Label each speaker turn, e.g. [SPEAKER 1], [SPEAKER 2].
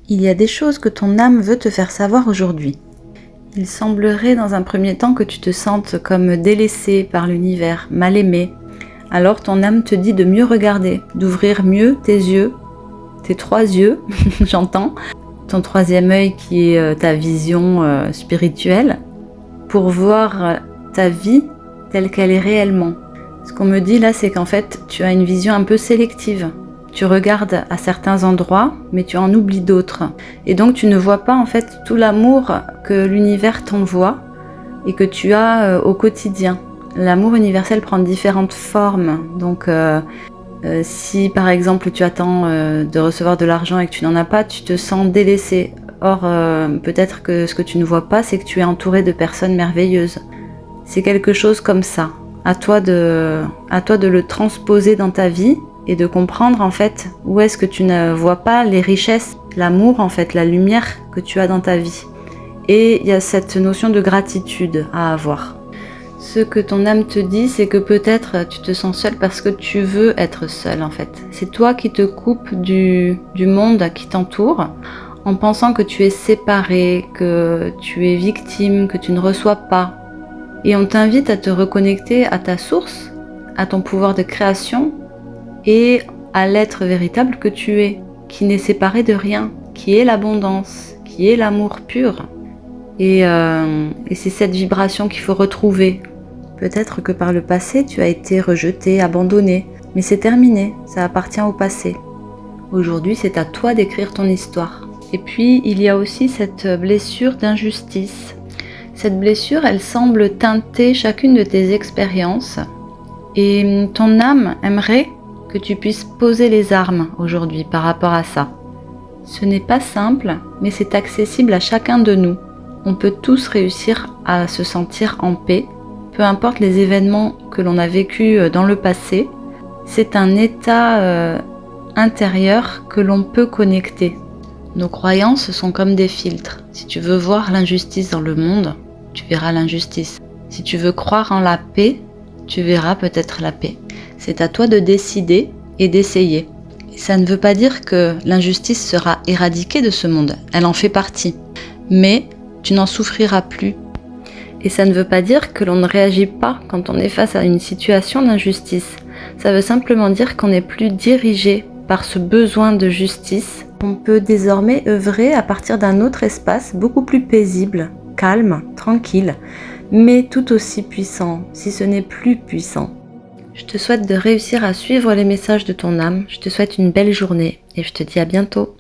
[SPEAKER 1] Il y a des choses que ton âme veut te faire savoir aujourd'hui. Il semblerait dans un premier temps que tu te sentes comme délaissé par l'univers, mal aimé. Alors ton âme te dit de mieux regarder, d'ouvrir mieux tes yeux, tes 3 yeux, j'entends, ton 3e œil qui est ta vision spirituelle, pour voir ta vie telle qu'elle est réellement. Ce qu'on me dit là, c'est qu'en fait, tu as une vision un peu sélective. Tu regardes à certains endroits, mais tu en oublies d'autres. Et donc tu ne vois pas en fait tout l'amour que l'univers t'envoie et que tu as au quotidien. L'amour universel prend différentes formes. Donc si par exemple tu attends de recevoir de l'argent et que tu n'en as pas, tu te sens délaissé. Or peut-être que ce que tu ne vois pas, c'est que tu es entouré de personnes merveilleuses. C'est quelque chose comme ça. À toi de le transposer dans ta vie et de comprendre en fait où est-ce que tu ne vois pas les richesses, l'amour en fait, la lumière que tu as dans ta vie. Et il y a cette notion de gratitude à avoir. Ce que ton âme te dit, c'est que peut-être tu te sens seul parce que tu veux être seul en fait. C'est toi qui te coupes du monde qui t'entoure en pensant que tu es séparé, que tu es victime, que tu ne reçois pas. Et on t'invite à te reconnecter à ta source, à ton pouvoir de création et à l'être véritable que tu es, qui n'est séparé de rien, qui est l'abondance, qui est l'amour pur. Et c'est cette vibration qu'il faut retrouver. Peut-être que par le passé, tu as été rejeté, abandonné, mais c'est terminé, ça appartient au passé. Aujourd'hui, c'est à toi d'écrire ton histoire. Et puis, il y a aussi cette blessure d'injustice. Cette blessure, elle semble teinter chacune de tes expériences. Et ton âme aimerait que tu puisses poser les armes aujourd'hui par rapport à ça. Ce n'est pas simple, mais c'est accessible à chacun de nous. On peut tous réussir à se sentir en paix, peu importe les événements que l'on a vécus dans le passé. C'est un état intérieur que l'on peut connecter. Nos croyances sont comme des filtres. Si tu veux voir l'injustice dans le monde, tu verras l'injustice. Si tu veux croire en la paix, tu verras peut-être la paix. C'est à toi de décider et d'essayer. Et ça ne veut pas dire que l'injustice sera éradiquée de ce monde. Elle en fait partie. Mais tu n'en souffriras plus. Et ça ne veut pas dire que l'on ne réagit pas quand on est face à une situation d'injustice. Ça veut simplement dire qu'on n'est plus dirigé par ce besoin de justice. On peut désormais œuvrer à partir d'un autre espace beaucoup plus paisible, calme, tranquille, mais tout aussi puissant, si ce n'est plus puissant. Je te souhaite de réussir à suivre les messages de ton âme, je te souhaite une belle journée et je te dis à bientôt.